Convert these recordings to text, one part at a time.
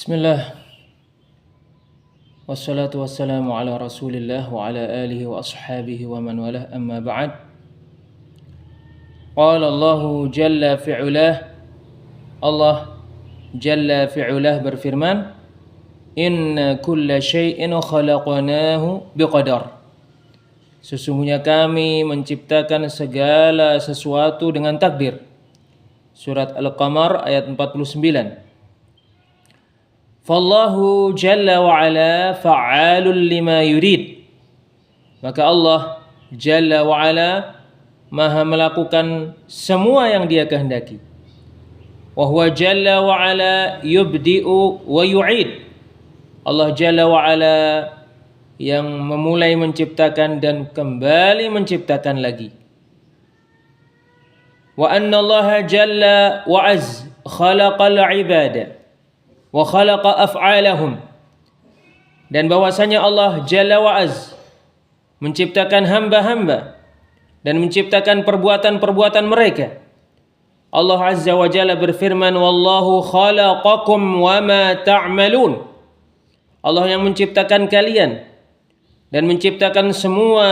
Bismillah, wassalatu wassalamu ala rasulillah wa ala alihi wa ashabihi wa man walah, amma ba'd. Qala Allahu jalla fi'ulah, Allah jalla fi'ulah berfirman, inna kulla syai'in khalaqnahu biqadar. Sesungguhnya kami menciptakan segala sesuatu dengan takdir. Surat Al-Qamar ayat 49. Fallahu jalla wa ala fa'alul lima yurid. Maka Allah jalla wa ala maha melakukan semua yang dia kehendaki. Wa huwa jalla wa ala yubdi'u wa yu'id. Allah jalla wa ala yang memulai menciptakan dan kembali menciptakan lagi. Wa anna Allah jalla wa az khalaqal ibada wa khalaqa af'alahum, dan bahwasanya Allah Jalla wa Az menciptakan hamba-hamba dan menciptakan perbuatan-perbuatan mereka. Allah Azza wa Jalla berfirman, wallahu khalaqakum wa ma ta'malun. Allah yang menciptakan kalian dan menciptakan semua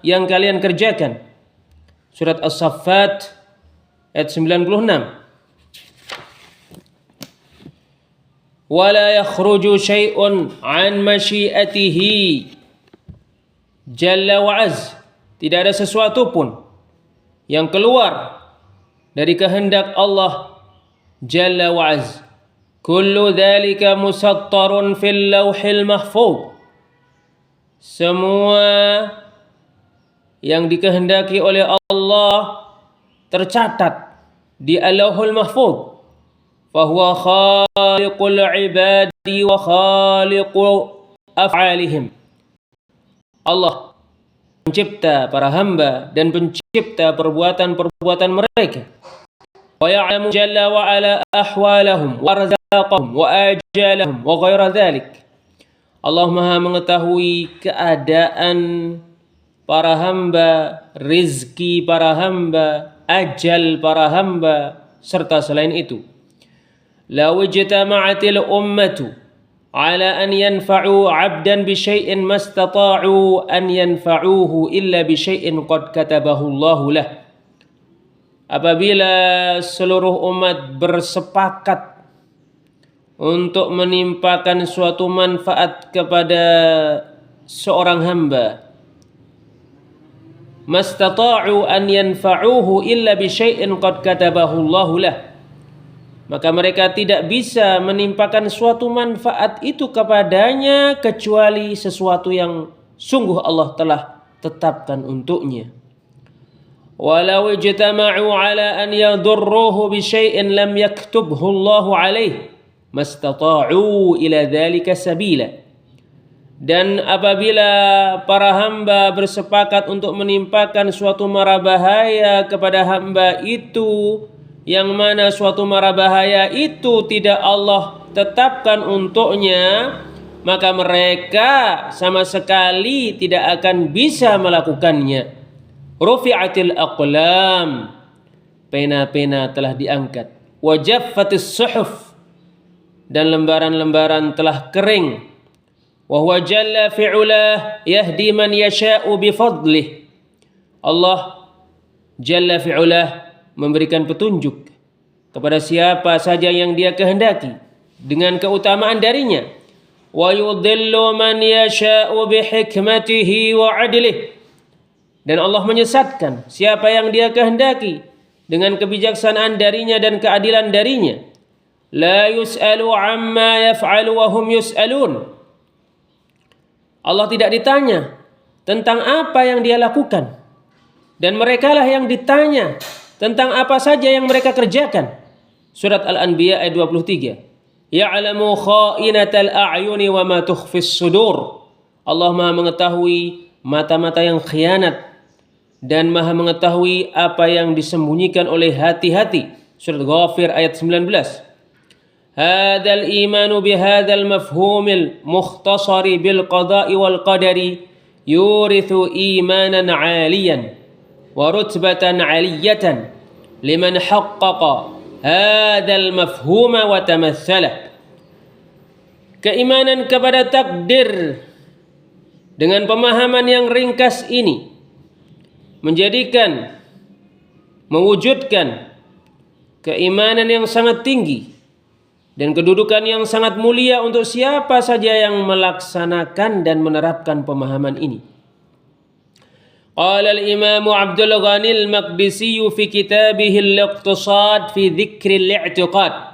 yang kalian kerjakan. Surat As-Saffat ayat 96. Wala yakhruju syai'un an masyiatihi jalla wa az. Tidak ada sesuatu pun yang keluar dari kehendak Allah jalla wa az. Kullu dhalika musattarun fil lauhil mahfuz. Semua yang dikehendaki oleh Allah tercatat di Al-Lauhul Mahfuz. Fahuwa khaliqul ibadi wa khaliqu af'alihim. Allah pencipta para hamba dan pencipta perbuatan-perbuatan mereka. Wa ya'lamu jalla wa ala ahwalahum wa arzaqahum wa ajalahum wa ghaira dhalik. Allah Maha mengetahui keadaan para hamba, rizki para hamba, ajal para hamba, serta selain itu. Law ijtama'atil ummatu ala an yanfa'u 'abdan bi syai'in mastata'u an yanfa'uhu illa bi syai'in qad katabahu Allahu lah. Apabila seluruh umat bersepakat untuk menimpakan suatu manfaat kepada seorang hamba, mastata'u an yanfa'uhu illa bi syai'in qad katabahu Allahu lah, maka mereka tidak bisa menimpakan suatu manfaat itu kepadanya kecuali sesuatu yang sungguh Allah telah tetapkan untuknya. Walau ijtama'u ala an yadurruhu bi syai'in lam yaktubhu Allahu alaihi mastata'u ila dzalika sabila. Dan apabila para hamba bersepakat untuk menimpakan suatu mara bahaya kepada hamba itu, yang mana suatu mara bahaya itu tidak Allah tetapkan untuknya, maka mereka sama sekali tidak akan bisa melakukannya. Rufi'atil aqlam, pena-pena telah diangkat. Wa jaffatis suhuf, dan lembaran-lembaran telah kering. Wa huwa jalla fi'ulah yahdi man yasha'u bifadlih. Allah jalla fi'ulah memberikan petunjuk kepada siapa saja yang dia kehendaki dengan keutamaan darinya. Wa yudhillu man yasha'u bihikmatihi wa adlih, dan Allah menyesatkan siapa yang dia kehendaki dengan kebijaksanaan darinya dan keadilan darinya. La yus'alu amma yaf'alu wa hum yus'alun. Allah tidak ditanya tentang apa yang dia lakukan, dan merekalah yang ditanya tentang apa saja yang mereka kerjakan. Surat Al-Anbiya ayat 23. Ya'lamu kha'inatal a'yuni wa ma tukhfis sudur. Allah Maha mengetahui mata-mata yang khianat dan Maha mengetahui apa yang disembunyikan oleh hati-hati. Surat Ghafir ayat 19. Hadzal imanu bihadzal mafhumil mukhtasari bil qada'i wal qadari yurithu imanan 'aliyan wa rutbatan 'aliyatan liman haqqaqa hadzal mafhuma wa tamatsalah. Keimanan kepada takdir dengan pemahaman yang ringkas ini mewujudkan keimanan yang sangat tinggi dan kedudukan yang sangat mulia untuk siapa saja yang melaksanakan dan menerapkan pemahaman ini. Qala al-Imam Abdul Ghani al-Maqdisi fi kitabih al-Iqtisad fi Dzikr al-I'tiqad.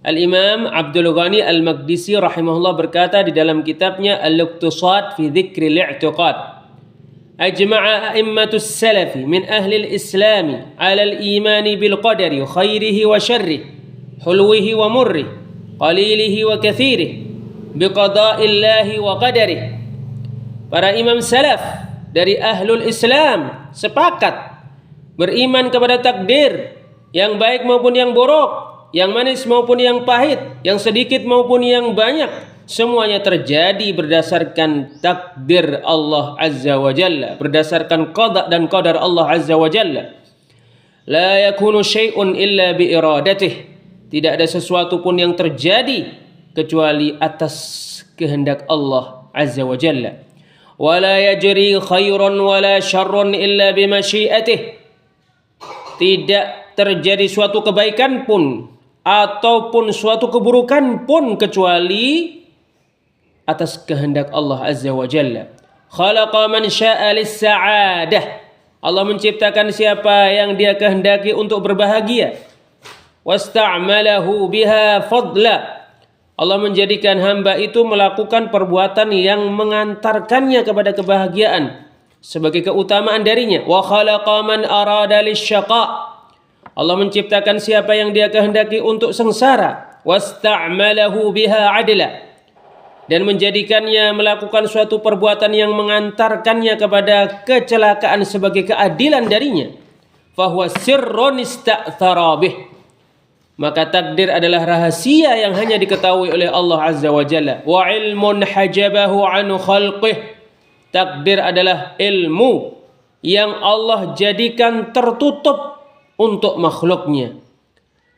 Al-Imam Abdul Ghani al-Maqdisi rahimahullah berkata di dalam kitabnya Al-Iqtisad fi Dzikr al-I'tiqad, ajma'a a'immatus salafi min ahli al-Islam 'ala al-iman bil qadari khairihi wa syarrihi, hulwihi wa murrihi, qalilihi wa katsirihi, bi qada'illahi wa qadarihi. Para imam salaf dari ahlul Islam sepakat beriman kepada takdir, yang baik maupun yang buruk, yang manis maupun yang pahit, yang sedikit maupun yang banyak, semuanya terjadi berdasarkan takdir Allah Azza wa Jalla, berdasarkan qada dan qadar Allah Azza wa Jalla. La yakunu syai'un illa bi iradatih. Tidak ada sesuatu pun yang terjadi kecuali atas kehendak Allah Azza wa Jalla. Wala yajri khairun wala syarrun illa bi masyiatih. Tidak terjadi suatu kebaikan pun ataupun suatu keburukan pun kecuali atas kehendak Allah Azza wa Jalla. Khalaqa man syaa lis-sa'adah. Allah menciptakan siapa yang Dia kehendaki untuk berbahagia. Wasta'malahu biha fadla. Allah menjadikan hamba itu melakukan perbuatan yang mengantarkannya kepada kebahagiaan sebagai keutamaan darinya. Wa khalaqa man arada lisyaqa. Allah menciptakan siapa yang Dia kehendaki untuk sengsara. Wasta'malahu biha adla. Dan menjadikannya melakukan suatu perbuatan yang mengantarkannya kepada kecelakaan sebagai keadilan darinya. Fahuwa sirrun ista'thara bih. Maka takdir adalah rahasia yang hanya diketahui oleh Allah Azza wa Jalla. Wa ilmun hajabahu an khalqih. Takdir adalah ilmu yang Allah jadikan tertutup untuk makhluknya.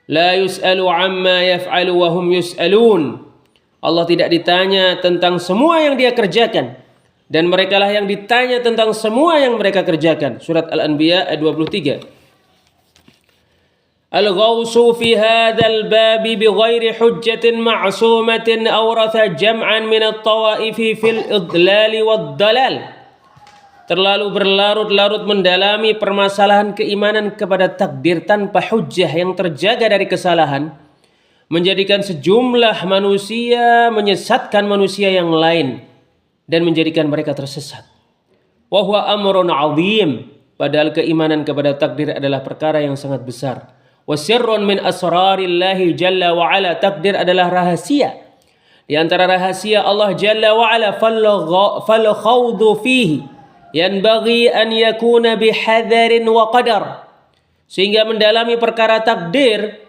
La yus'alu amma yaf'alu wa hum yus'alun. Allah tidak ditanya tentang semua yang Dia kerjakan, dan merekalah yang ditanya tentang semua yang mereka kerjakan. Surat Al-Anbiya ayat 23. Al-ghawsu fi hadzal bab bighairi hujjatin ma'sumatin awratha jam'an min at-tawa'ifi fil idlal wad dalal. Terlalu berlarut-larut mendalami permasalahan keimanan kepada takdir tanpa hujjah yang terjaga dari kesalahan, menjadikan sejumlah manusia menyesatkan manusia yang lain dan menjadikan mereka tersesat. Wa huwa amrun 'azim. Padahal keimanan kepada takdir adalah perkara yang sangat besar. Wa sirrun min asrarillahi jalla wa ala. Takdir adalah rahasia di antara rahasia Allah jalla wa ala. Fal khawdu fihi yanbaghi an yakuna bihadharin wa qadar. Sehingga mendalami perkara takdir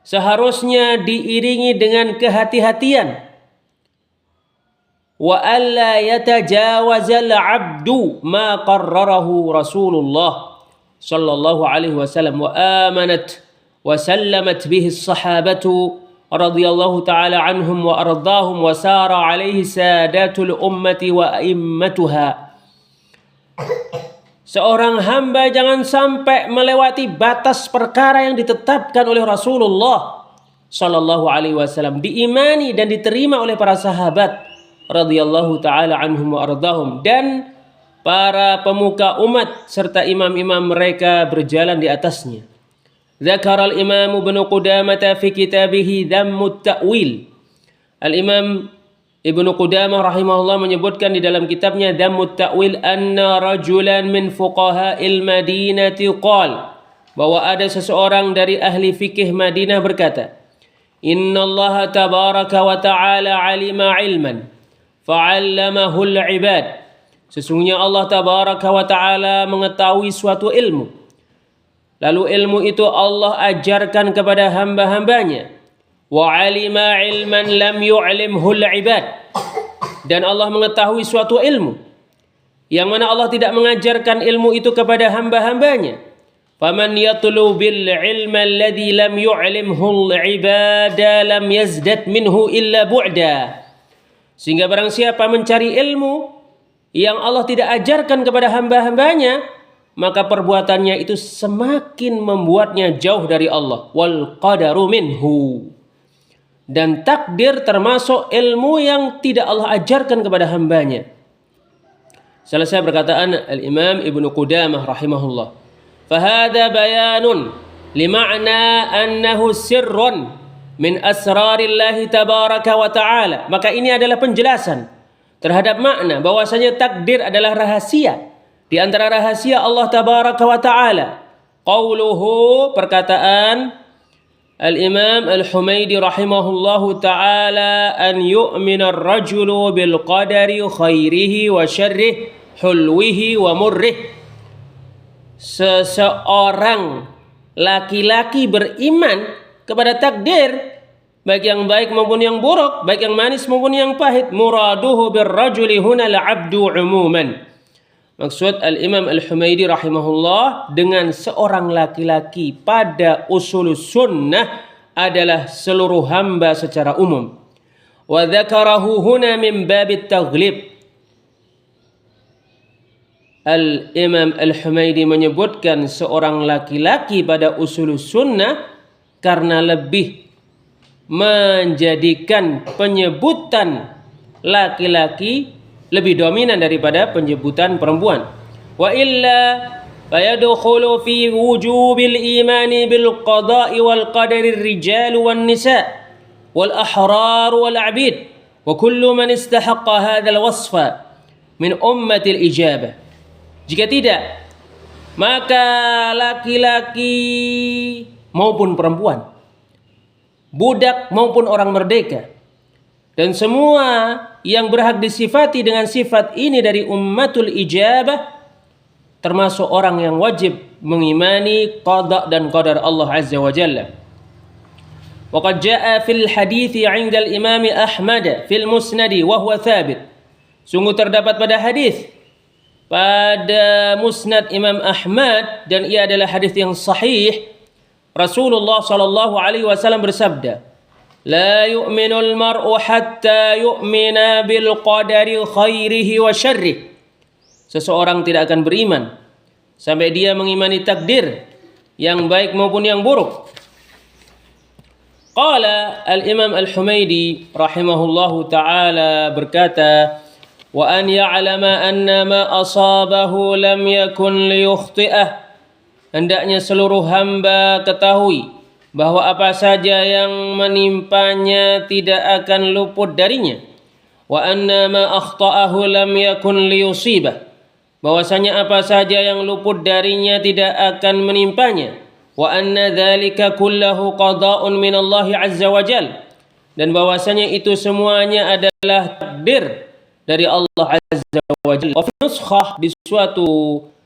seharusnya diiringi dengan kehati-hatian. Wa alla yatajawazal 'abdu ma qarrarahu Rasulullah sallallahu alaihi wasallam wa amanat wa sallamat bihi as-sahabatu radhiyallahu ta'ala anhum wa ardahum wa sara alaihi sadatul ummati wa a'immatuha. Seorang hamba jangan sampai melewati batas perkara yang ditetapkan oleh Rasulullah sallallahu alaihi wasallam, diimani dan diterima oleh para sahabat radhiyallahu taala anhum wa ardahum, dan para pemuka umat serta imam-imam mereka berjalan di atasnya. Dzakara al-Imam Ibnu Qudamah fi kitabih Dhammut Ta'wil. Al-Imam Ibnu Qudamah rahimahullah menyebutkan di dalam kitabnya Dhammut Ta'wil anna rajulan min fuqaha'il Madinati qala, bahwa ada seseorang dari ahli fikih Madinah berkata, innallaha tabaraka wa ta'ala alima ilman fa'allamahu al-ibad. Sesungguhnya Allah tabaraka wa ta'ala mengetahui suatu ilmu, lalu ilmu itu Allah ajarkan kepada hamba-hambanya. Wa alima ilman lam yu'limhu al-ibad. Dan Allah mengetahui suatu ilmu yang mana Allah tidak mengajarkan ilmu itu kepada hamba-hambanya. Faman yatlu bil ilma alladhi lam yu'limhu al-ibada lam yazdad minhu illa bu'da. Sehingga barang siapa mencari ilmu yang Allah tidak ajarkan kepada hamba-hambanya, maka perbuatannya itu semakin membuatnya jauh dari Allah. Wal qadaru minhu. Dan takdir termasuk ilmu yang tidak Allah ajarkan kepada hambanya. Selesai perkataan Al-Imam Ibnu Qudamah rahimahullah. Fahada bayanun lima'na annahu sirrun min asrarillahi tabaraka wa ta'ala. Maka ini adalah penjelasan terhadap makna bahwasanya takdir adalah rahasia di antara rahasia Allah tabaraka wa ta'ala. Qauluhu, perkataan Al-Imam Al-Humaydi rahimahullahu ta'ala, an yu'mina ar-rajulu bil qadari khairihi wa syarrihi hulwihi wa murrih. Seseorang laki-laki beriman kepada takdir, baik yang baik maupun yang buruk, baik yang manis maupun yang pahit. Muraduhu bir rajuli huna al-'abdu 'umuman. Maksud Al-Imam Al-Humaydi rahimahullah dengan seorang laki-laki pada usul sunnah adalah seluruh hamba secara umum. Wa dzakarahu huna min babit taghlib. Al-Imam Al-Humaydi menyebutkan seorang laki-laki pada usul sunnah karena lebih menjadikan penyebutan laki-laki lebih dominan daripada penyebutan perempuan. Wa illa fayadkhulu fi wujubil imani bil qada'i wal qadari rijal wan nisa wal ahrar wal 'abid wa kullu man istahaqqa hadzal wasfa min ummatil ijabah. Jika tidak, maka laki-laki maupun perempuan, budak maupun orang merdeka, dan semua yang berhak disifati dengan sifat ini dari ummatul ijabah, termasuk orang yang wajib mengimani qada dan qadar Allah Azza wa Jalla. Wa qad jaa fil hadits 'inda al-Imam Ahmad fil Musnad wa huwa thabit. Sungguh terdapat pada hadis pada Musnad Imam Ahmad, dan ia adalah hadis yang sahih. Rasulullah sallallahu alaihi wasallam bersabda, la yu'minul mar'u hatta yu'mina bil qadari khairihi wa syarrihi. Seseorang tidak akan beriman sampai dia mengimani takdir yang baik maupun yang buruk. Qala Al-Imam Al-Humaydi rahimahullahu ta'ala berkata, wa an ya'lama anna ma asabahu lam yakun liyukhti'ah. Hendaknya seluruh hamba ketahui bahwa apa saja yang menimpanya tidak akan luput darinya. Wa anna ma akhta'ahu lam yakun liyusibah. Bahwasanya apa saja yang luput darinya tidak akan menimpanya. Wa anna dzalika kullahu qada'un min Allah azza wa jalla. Dan bahwasanya itu semuanya adalah takdir dari Allah azza wa jalla. Wa fi nuskhah, di suatu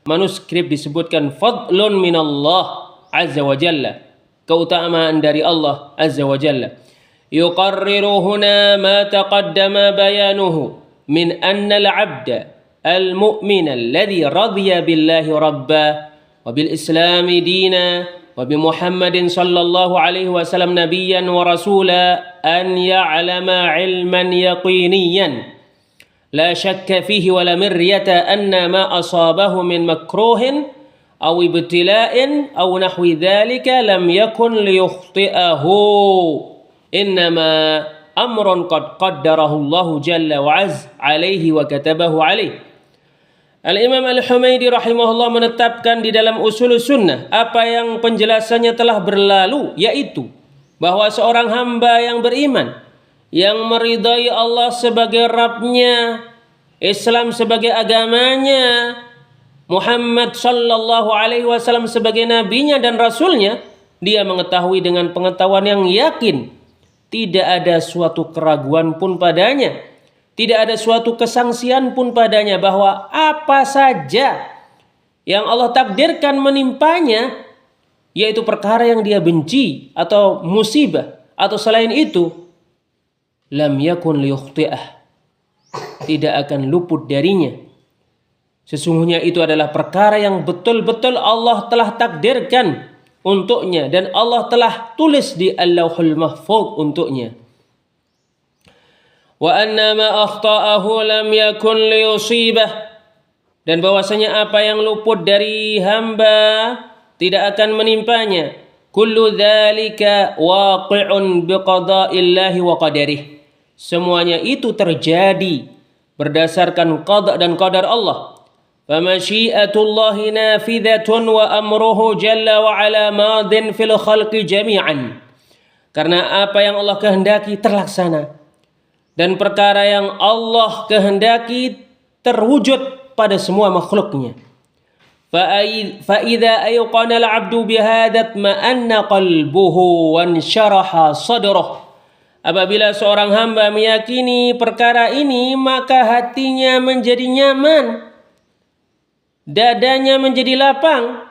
manuskrip disebutkan fadlun min Allah azza wa jalla, keutamaan dari Allah azza wa jalla. Yuqarriru huna ma taqaddama bayanuhu min anna al-'abda al-mu'mina alladhi radiya billahi rabba wa bil islami dina wa bi Muhammadin sallallahu alaihi wasallam nabiyyan wa rasula an ya'lama 'ilman yaqiniyan la syakka fihi wa la miryata anna ma asabahu min makruhin aw ibtila'in aw nahwi dzalika lam yakun liyukhti'ahu innama amrun qad qaddarahu Allahu jalla wa azza alaihi wa katabahu alaihi. Al-Imam Al-Humaydi rahimahullah menetapkan di dalam usul sunnah apa yang penjelasannya telah berlalu, yaitu bahwa seorang hamba yang beriman, yang meridai Allah sebagai Rabbnya, Islam sebagai agamanya, Muhammad sallallahu alaihi wasallam sebagai nabinya dan rasulnya, dia mengetahui dengan pengetahuan yang yakin, tidak ada suatu keraguan pun padanya, tidak ada suatu kesangsian pun padanya, bahwa apa saja yang Allah takdirkan menimpanya, yaitu perkara yang dia benci atau musibah atau selain itu, lam yakun liyukhti'ah, tidak akan luput darinya. Sesungguhnya itu adalah perkara yang betul-betul Allah telah takdirkan untuknya dan Allah telah tulis di Al-Lauhul Mahfuz untuknya. wa anna ma akhta'ahu lam yakun liyusibah, dan bahwasanya apa yang luput dari hamba tidak akan menimpanya. Kullu dzalika waqi'un biqada'illahi wa qadarih. Semuanya itu terjadi berdasarkan qada dan qadar Allah. Famasyiatullahi nafidatun wa amruhu jalla wa ala madin fil khalqi jami'an. Karena apa yang Allah kehendaki terlaksana, dan perkara yang Allah kehendaki terwujud pada semua makhluknya. فَإِذَا أَيْقَنَ الْعَبْدُ بِهَذَا اطْمَأَنَّ قَلْبُهُ وَانشَرَحَ صَدْرُهُ. Apabila seorang hamba meyakini perkara ini, maka hatinya menjadi nyaman, dadanya menjadi lapang.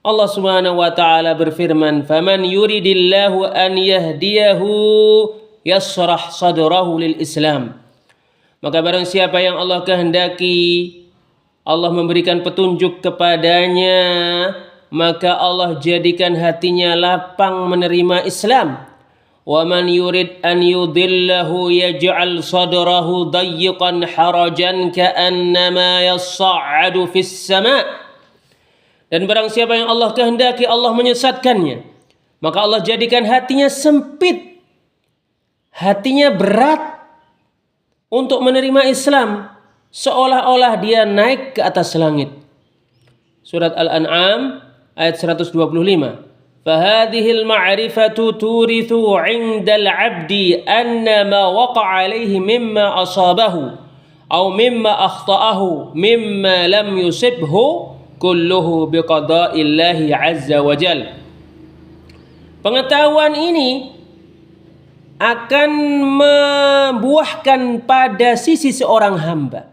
Allah Subhanahu wa taala berfirman, "Faman yuridillahu an yahdiyahu yasrah sadrahu lil Islam." Maka barang siapa yang Allah kehendaki Allah memberikan petunjuk kepadanya, maka Allah jadikan hatinya lapang menerima Islam. Wa man yurid an yudillahu yaj'al sadrahu dayyiqan harajan ka'annama yas'adu fis sama'. Dan barang siapa yang Allah kehendaki Allah menyesatkannya, maka Allah jadikan hatinya sempit, hatinya berat untuk menerima Islam, seolah-olah dia naik ke atas langit. Surat Al-An'am ayat 125. Fahadhil ma'rifatu turithu 'indal 'abdi anna ma waqa'a 'alaihi mimma asabahu aw mimma akhta'ahu mimma lam yusibhu kulluhu biqada'illahi 'azza wa jalla. Pengetahuan ini akan membuahkan pada sisi seorang hamba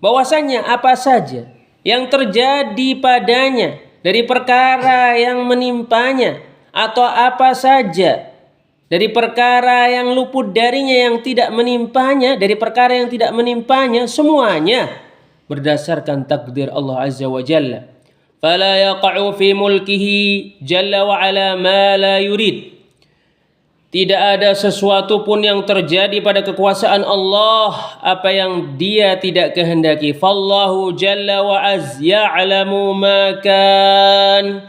bahwasanya apa saja yang terjadi padanya dari perkara yang menimpanya, atau apa saja dari perkara yang luput darinya yang tidak menimpanya, dari perkara yang tidak menimpanya, semuanya berdasarkan takdir Allah Azza wa Jalla. Fala yaqa'u fi mulkihi jalla wa ala ma la yurid. Tidak ada sesuatu pun yang terjadi pada kekuasaan Allah apa yang Dia tidak kehendaki. Fallahu jalla wa az ya'lamu ma kan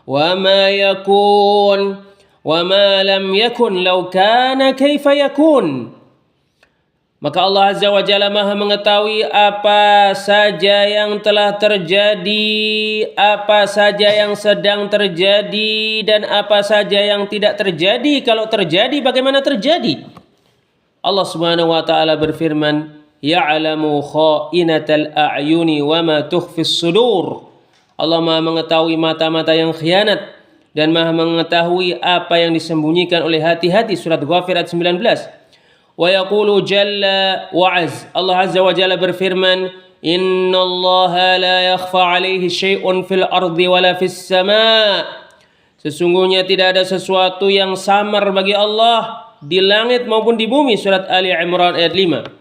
wa ma yakun wa ma lam yakun law kana kaifa yakun. Maka Allah Azza wa Jalla Maha mengetahui apa saja yang telah terjadi, apa saja yang sedang terjadi, dan apa saja yang tidak terjadi. Kalau terjadi, bagaimana terjadi? Allah Subhanahu wa taala berfirman, "Ya'lamu kha'inatal a'yuni wa ma tukhfis sudur." Allah Maha mengetahui mata-mata yang khianat dan Maha mengetahui apa yang disembunyikan oleh hati-hati. Surat Ghafir ayat 19. Wa yaqulu jalla wa az. Allah Azza wa Jalla berfirman, "Innallaha la yakhfa 'alaihi syai'un fil ardi wala fis sama'." Sesungguhnya tidak ada sesuatu yang samar bagi Allah di langit maupun di bumi. Surat Ali Imran ayat 5.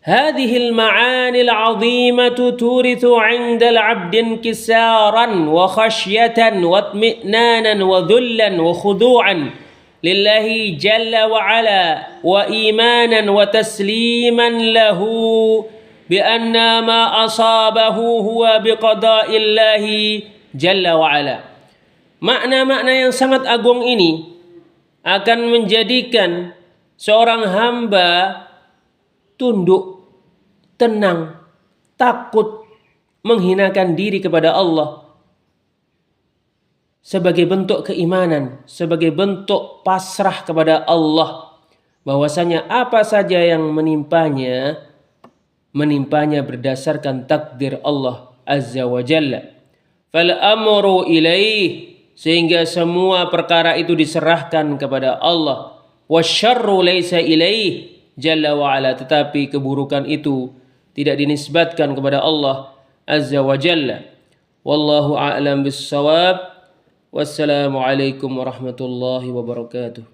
Hadhil ma'anil 'azimatu turithu 'indal 'abdi inkisaran wa khasyatan wa itmi'nanan wa dhullan wa khudu'an lillahi jalla wa ala wa imanan wa tasliman lahu bi anna ma asabahu huwa biqada'illahi jalla wa ala. Makna-makna yang sangat agung ini akan menjadikan seorang hamba tunduk, tenang, takut, menghinakan diri kepada Allah sebagai bentuk keimanan, sebagai bentuk pasrah kepada Allah, bahwasanya apa saja yang menimpanya berdasarkan takdir Allah Azza wa Jalla. Fal amru ilaih, sehingga semua perkara itu diserahkan kepada Allah. Wasyarru laisa ilaih jalla wa ala, tetapi keburukan itu tidak dinisbatkan kepada Allah Azza wa Jalla. Wallahu a'lam bis-shawab. Wassalamualaikum warahmatullahi wabarakatuh.